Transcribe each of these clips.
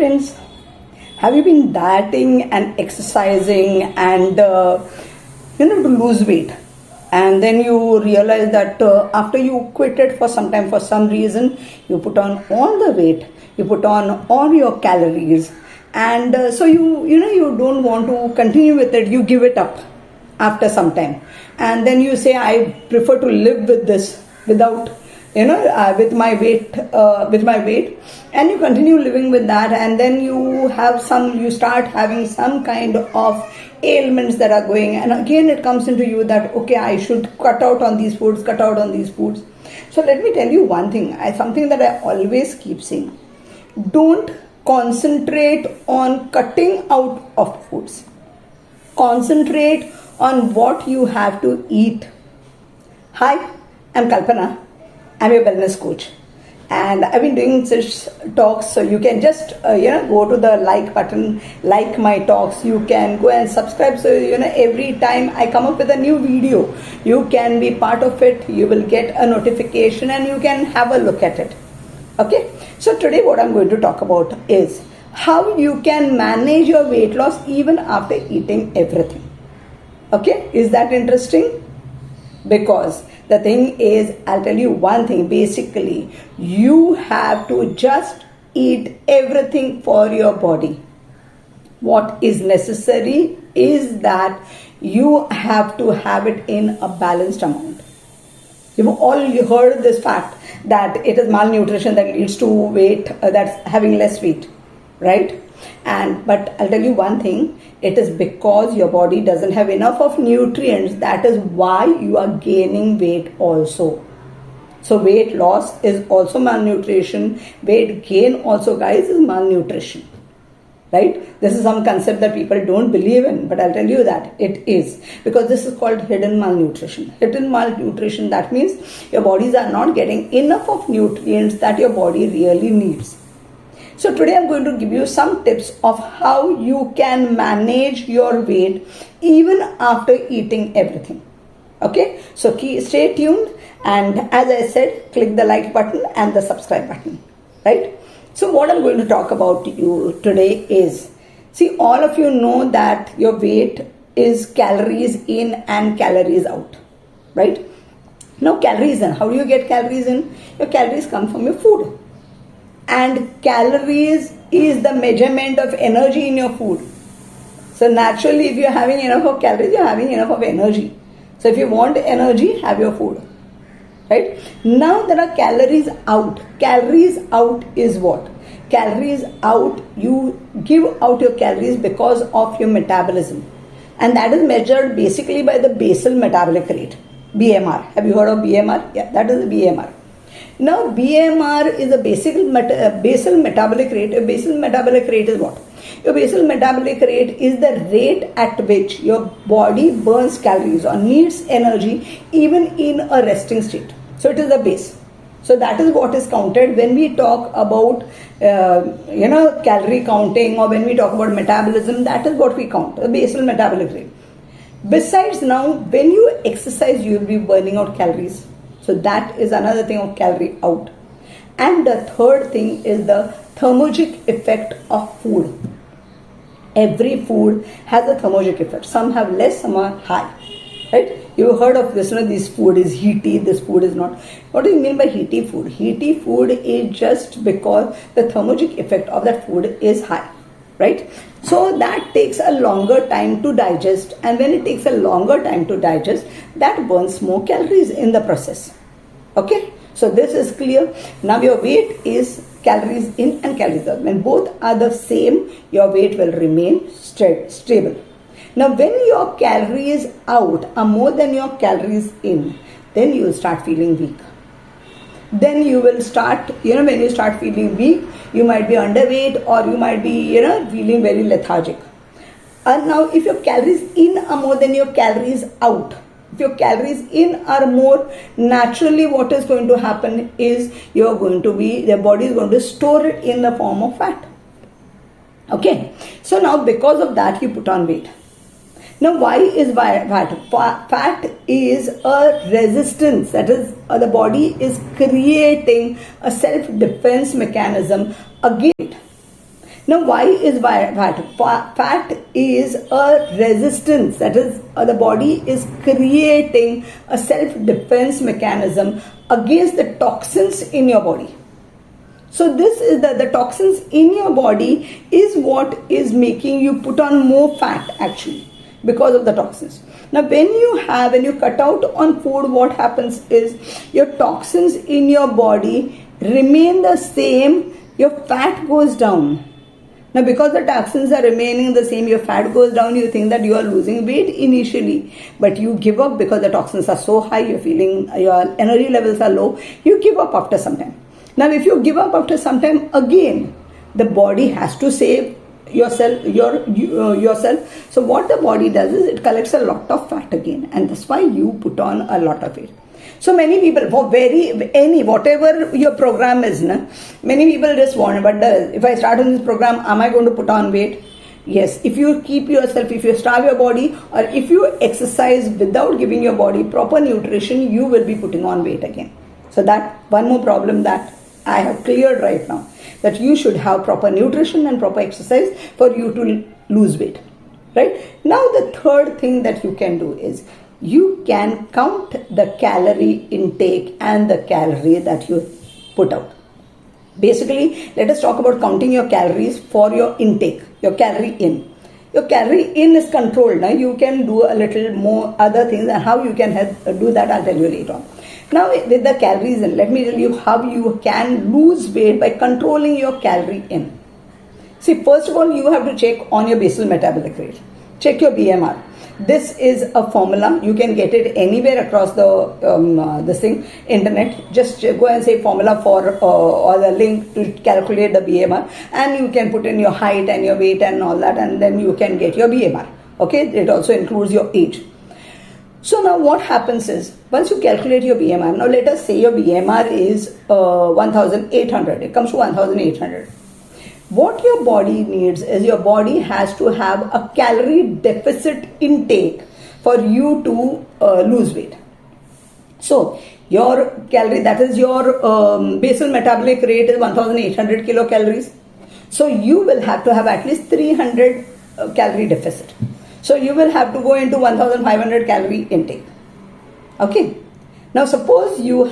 friends, have you been dieting and exercising and to lose weight, and then you realize that after you quit it for some time, for some reason you put on all the weight, you put on all your calories, and so you don't want to continue with it, you give it up after some time, and then you say, I prefer to live with this without with my weight, and you continue living with that, and then you start having some kind of ailments that are going, and again it comes into you that, okay, I should cut out on these foods. So let me tell you one thing, something that I always keep saying: don't concentrate on cutting out of foods, concentrate on what you have to eat. Hi, I'm Kalpana. I'm a wellness coach, and I've been doing such talks, so you can just go to the like button, like my talks. You can go and subscribe, so every time I come up with a new video, you can be part of it. You will get a notification and you can have a look at it. Okay, so today what I'm going to talk about is how you can manage your weight loss even after eating everything. Okay, is that interesting? Because the thing is, I'll tell you one thing, basically, you have to just eat everything for your body. What is necessary is that you have to have it in a balanced amount. You've all heard this fact that it is malnutrition that leads to weight, that's having less weight, right? But I'll tell you one thing, it is because your body doesn't have enough of nutrients. That is why you are gaining weight also. So weight loss is also malnutrition. Weight gain also, guys, is malnutrition. Right? This is some concept that people don't believe in, but I'll tell you that it is, because this is called hidden malnutrition. Hidden malnutrition, that means your bodies are not getting enough of nutrients that your body really needs. So today I'm going to give you some tips of how you can manage your weight even after eating everything. Okay, so stay tuned, and as I said, click the like button and the subscribe button, right? So what I'm going to talk about to you today is, see, all of you know that your weight is calories in and calories out, right? Now calories in, how do you get calories in? Your calories come from your food. And calories is the measurement of energy in your food. So naturally, if you're having enough of calories, you're having enough of energy. So if you want energy, have your food. Right? Now there are calories out. Calories out is what? Calories out, you give out your calories because of your metabolism. And that is measured basically by the basal metabolic rate, BMR. Have you heard of BMR? Yeah, that is the BMR. Now, BMR is a basal metabolic rate. A basal metabolic rate is what? Your basal metabolic rate is the rate at which your body burns calories or needs energy even in a resting state. So it is the base. So that is what is counted when we talk about calorie counting, or when we talk about metabolism. That is what we count, the basal metabolic rate. Besides, now when you exercise, you will be burning out calories. So that is another thing of calorie out. And the third thing is the thermogenic effect of food. Every food has a thermogenic effect. Some have less, some are high. Right? You heard of this, this food is heaty, this food is not. What do you mean by heaty food? Heaty food is just because the thermogenic effect of that food is high. Right? So that takes a longer time to digest, and when it takes a longer time to digest, that burns more calories in the process. Okay, so this is clear. Now your weight is calories in and calories out. When both are the same, your weight will remain stable. Now when your calories out are more than your calories in, then you will start feeling weak. Then you will start, when you start feeling weak, you might be underweight, or you might be, feeling very lethargic. And now if your calories in are more than your calories out, if your calories in are more, naturally what is going to happen is your body is going to store it in the form of fat. Okay, so now because of that you put on weight. Now, why is fat? Fat is a resistance, that is, the body is creating a self-defense mechanism against it. Now, why is fat? Fat is a resistance. That is, the body is creating a self-defense mechanism against the toxins in your body. So this is the toxins in your body is what is making you put on more fat actually, because of the toxins. Now when you cut out on food, what happens is your toxins in your body remain the same, your fat goes down. Now because the toxins are remaining the same, your fat goes down, you think that you are losing weight initially, but you give up because the toxins are so high, you're feeling your energy levels are low, you give up after some time. Now if you give up after some time, again the body has to save yourself. So what the body does is it collects a lot of fat again, and that's why you put on a lot of weight. So many people, for whatever your program is, many people just want, but if I start on this program, am I going to put on weight? Yes, if you if you starve your body, or if you exercise without giving your body proper nutrition, you will be putting on weight again. So that one more problem that I have cleared right now, that you should have proper nutrition and proper exercise for you to lose weight. Right? Now the third thing that you can do is you can count the calorie intake and the calorie that you put out. Basically, let us talk about counting your calories for your intake, your calorie in. Your calorie in is controlled. Now you can do a little more other things, and how you can do that I'll tell you later on. Now with the calories in, let me tell you how you can lose weight by controlling your calorie in. See, first of all, you have to check on your basal metabolic rate. Check your BMR. This is a formula. You can get it anywhere across the internet. Just go and say formula for or the link to calculate the BMR, and you can put in your height and your weight and all that, and then you can get your BMR. Okay, it also includes your age. So now what happens is, once you calculate your BMR, now let us say your BMR is 1800, it comes to 1800. What your body needs is, your body has to have a calorie deficit intake for you to lose weight. So your calorie, that is your basal metabolic rate is 1800 kilocalories. So you will have to have at least 300 calorie deficit. So you will have to go into 1500 calorie intake. Okay. Now suppose your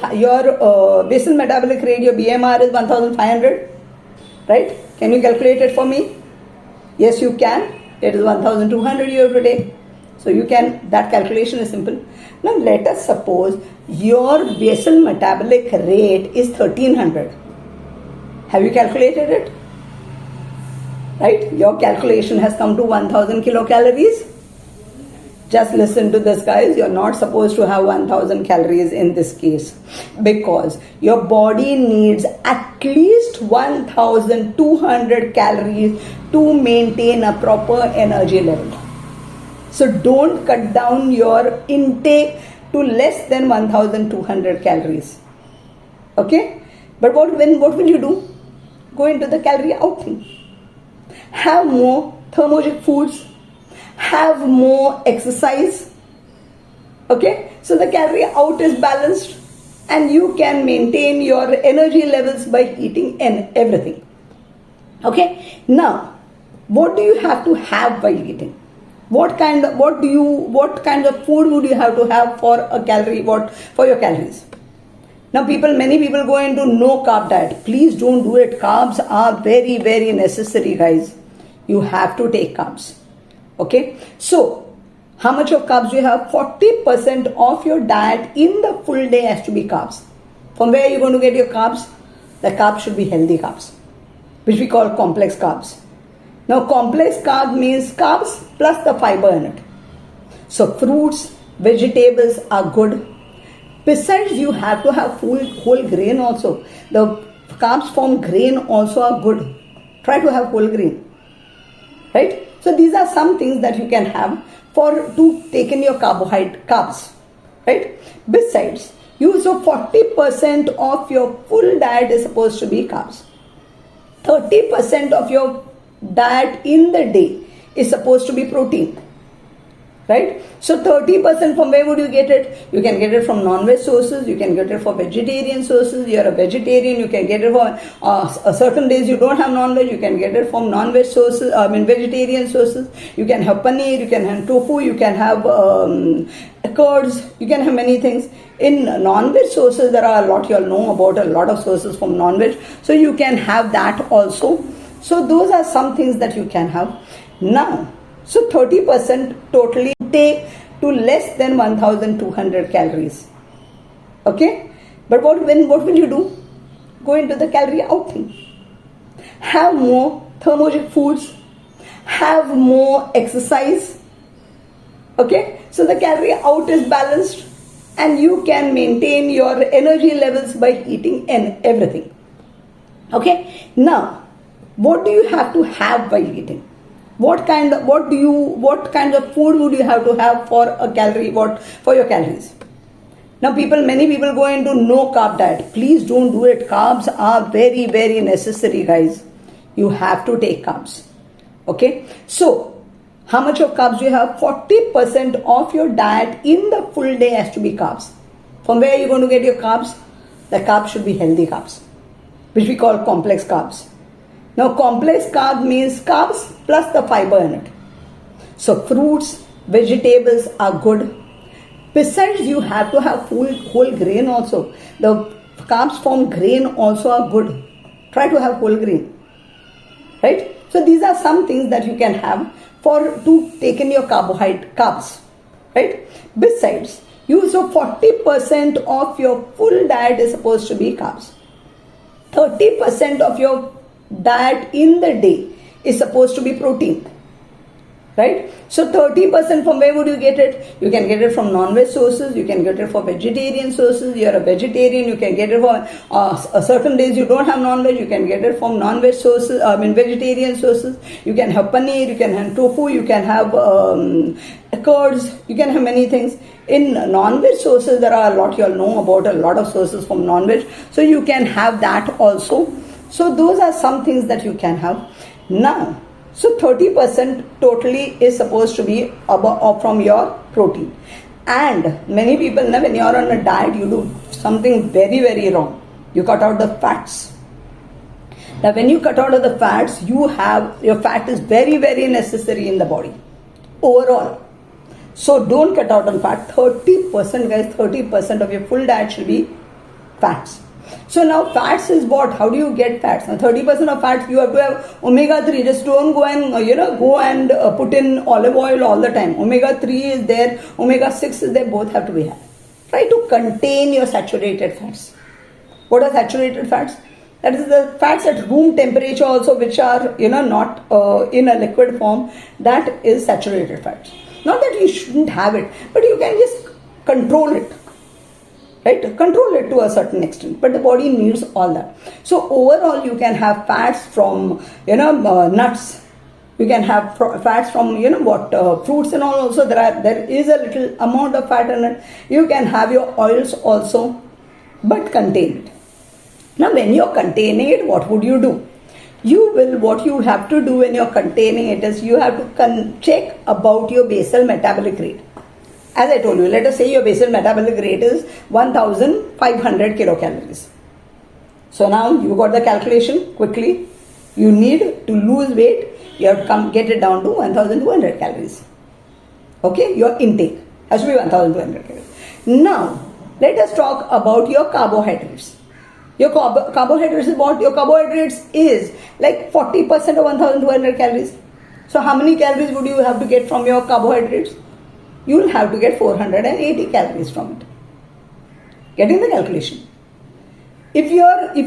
basal metabolic rate, your BMR is 1500, right? Can you calculate it for me? Yes, you can. It is 1200 you have to take. So you can, that calculation is simple. Now let us suppose your basal metabolic rate is 1300. Have you calculated it? Right? Your calculation has come to 1000 kilocalories. Just listen to this, guys. You're not supposed to have 1000 calories in this case, because your body needs at least 1200 calories to maintain a proper energy level. So don't cut down your intake to less than 1200 calories. Okay? But what will you do? Go into the calorie out thing. Have more thermogenic foods. Have more exercise. Okay, so the calorie out is balanced, and you can maintain your energy levels by eating everything. Okay, now what do you have to have while eating? What kind of food would you have to have for your calories? Now many people go into no carb diet. Please don't do it. Carbs are very, very necessary, guys. You have to take carbs. Okay, so how much of carbs do you have? 40% of your diet in the full day has to be carbs. From where are you going to get your carbs? The carbs should be healthy carbs, which we call complex carbs. Now complex carb means carbs plus the fiber in it. So fruits, vegetables are good. Besides, you have to have whole grain also. The carbs from grain also are good. Try to have whole grain. Right? So these are some things that you can have to take in your carbs, right? Besides, 40% of your full diet is supposed to be carbs. 30% of your diet in the day is supposed to be protein. right? So 30% from where would you get it? You can get it from non-veg sources, you can get it from vegetarian sources. You're a vegetarian, you can get it from certain days you don't have non-veg, you can get it from non-veg sources, vegetarian sources. You can have paneer, you can have tofu, you can have curds, you can have many things. In non-veg sources, there are a lot, you'll know about a lot of sources from non-veg, so you can have that also. So those are some things that you can have. Now, so 30% totally take to less than 1200 calories. Okay? But what will you do? Go into the calorie out thing. Have more thermogenic foods. Have more exercise. Okay? So the calorie out is balanced and you can maintain your energy levels by eating everything. Okay? Now, what do you have to have while eating? What kind of food would you have to have for your calories? Now many people go into no carb diet. Please don't do it. Carbs are very, very necessary, guys. You have to take carbs. Okay? So, how much of carbs do you have? 40% of your diet in the full day has to be carbs. From where are you going to get your carbs? The carbs should be healthy carbs, which we call complex carbs. Now, complex carb means carbs plus the fiber in it. So, fruits, vegetables are good. Besides, you have to have whole grain also. The carbs from grain also are good. Try to have whole grain. Right? So, these are some things that you can have to take in your carbs. Right? Besides, 40% of your full diet is supposed to be carbs. 30% of your diet in the day is supposed to be protein, right? So 30% from where would you get it? You can get it from non-veg sources, you can get it from vegetarian sources. You're a vegetarian, you can get it from certain days you don't have non-veg, you can get it from non-veg sources, vegetarian sources. You can have paneer, you can have tofu, you can have curds, you can have many things. In non-veg sources, there are a lot, you'll know about a lot of sources from non-veg, so you can have that also. So those are some things that you can have. Now, so 30% totally is supposed to be from your protein. And many people, when you are on a diet, you do something very, very wrong. You cut out the fats. Now, when you cut out of the fats, your fat is very, very necessary in the body overall. So don't cut out on fat. 30%, guys, 30% of your full diet should be fats. So now fats is what? How do you get fats? Now 30% of fats, you have to have omega-3. Just don't go and put in olive oil all the time. Omega-3 is there, omega-6 is there, both have to be had. Try to contain your saturated fats. What are saturated fats? That is the fats at room temperature also, which are not in a liquid form. That is saturated fats. Not that you shouldn't have it, but you can just control it. Right? Control it to a certain extent, but the body needs all that. So overall, you can have fats from nuts. You can have fats from fruits and all. Also, there is a little amount of fat in it. You can have your oils also, but contain it. Now, when you're containing it, what would you do? What you have to do when you're containing it is you have to check about your basal metabolic rate. As I told you, let us say your basal metabolic rate is 1500 kilocalories. So now you got the calculation quickly. You need to lose weight. You have to get it down to 1200 calories. Okay, your intake has to be 1200 calories. Now, let us talk about your carbohydrates. Your carbohydrates is what? Your carbohydrates is like 40% of 1200 calories. So how many calories would you have to get from your carbohydrates? You will have to get 480 calories from it. Getting the calculation. If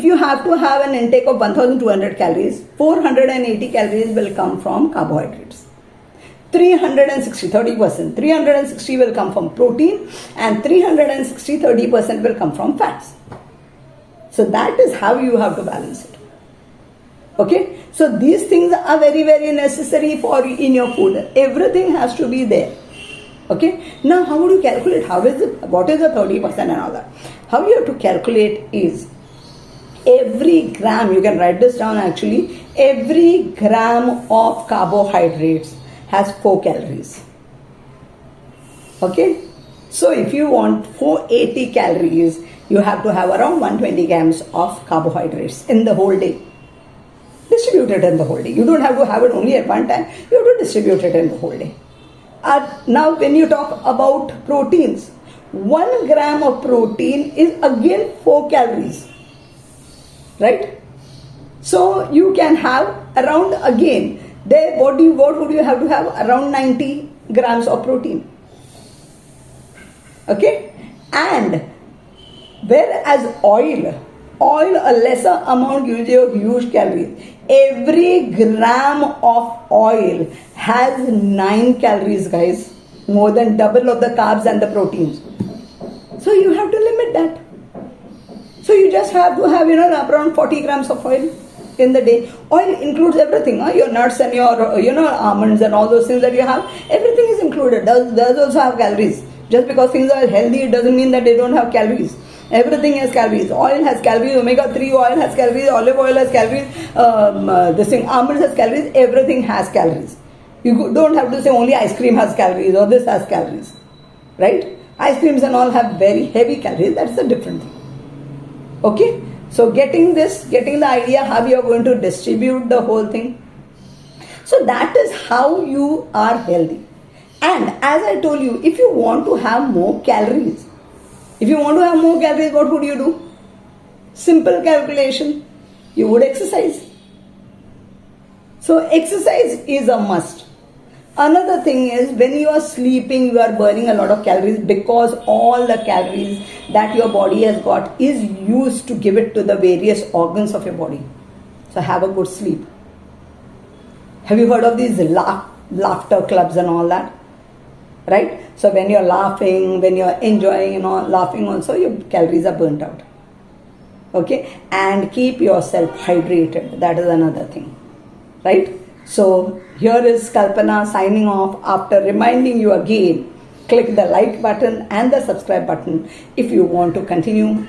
you have to have an intake of 1200 calories, 480 calories will come from carbohydrates. 30% will come from protein, and 30% will come from fats. So that is how you have to balance it. Okay? So these things are very, very necessary in your food. Everything has to be there. Okay? Now, how would you calculate? What is the 30% and all that? How you have to calculate is every gram, you can write this down actually, every gram of carbohydrates has 4 calories. Okay, so if you want 480 calories, you have to have around 120 grams of carbohydrates in the whole day. Distribute it in the whole day. You don't have to have it only at one time. You have to distribute it in the whole day. Now, when you talk about proteins, 1 gram of protein is again 4 calories, right? So you can have around, again, there what would you have to have? Around 90 grams of protein. Okay, and whereas oil, a lesser amount gives you huge calories. Every gram of oil has 9 calories, guys. More than double of the carbs and the proteins. So you have to limit that. So you just have to have, around 40 grams of oil in the day. Oil includes everything, your nuts and your, almonds and all those things that you have. Everything is included. Does also have calories. Just because things are healthy, it doesn't mean that they don't have calories. Everything has calories. Oil has calories. Omega-3 oil has calories. Olive oil has calories. Almonds has calories. Everything has calories. You don't have to say only ice cream has calories or this has calories, right? Ice creams and all have very heavy calories. That's a different thing. Okay. So getting the idea how you are going to distribute the whole thing. So that is how you are healthy. And as I told you, if you want to have more calories, what would you do? Simple calculation. You would exercise. So exercise is a must. Another thing is, when you are sleeping, you are burning a lot of calories because all the calories that your body has got is used to give it to the various organs of your body. So have a good sleep. Have you heard of these laughter clubs and all that? Right? So when you're laughing, when you're enjoying laughing also, your calories are burnt out. Okay? And keep yourself hydrated. That is another thing. Right? So here is Kalpana signing off after reminding you again, click the like button and the subscribe button if you want to continue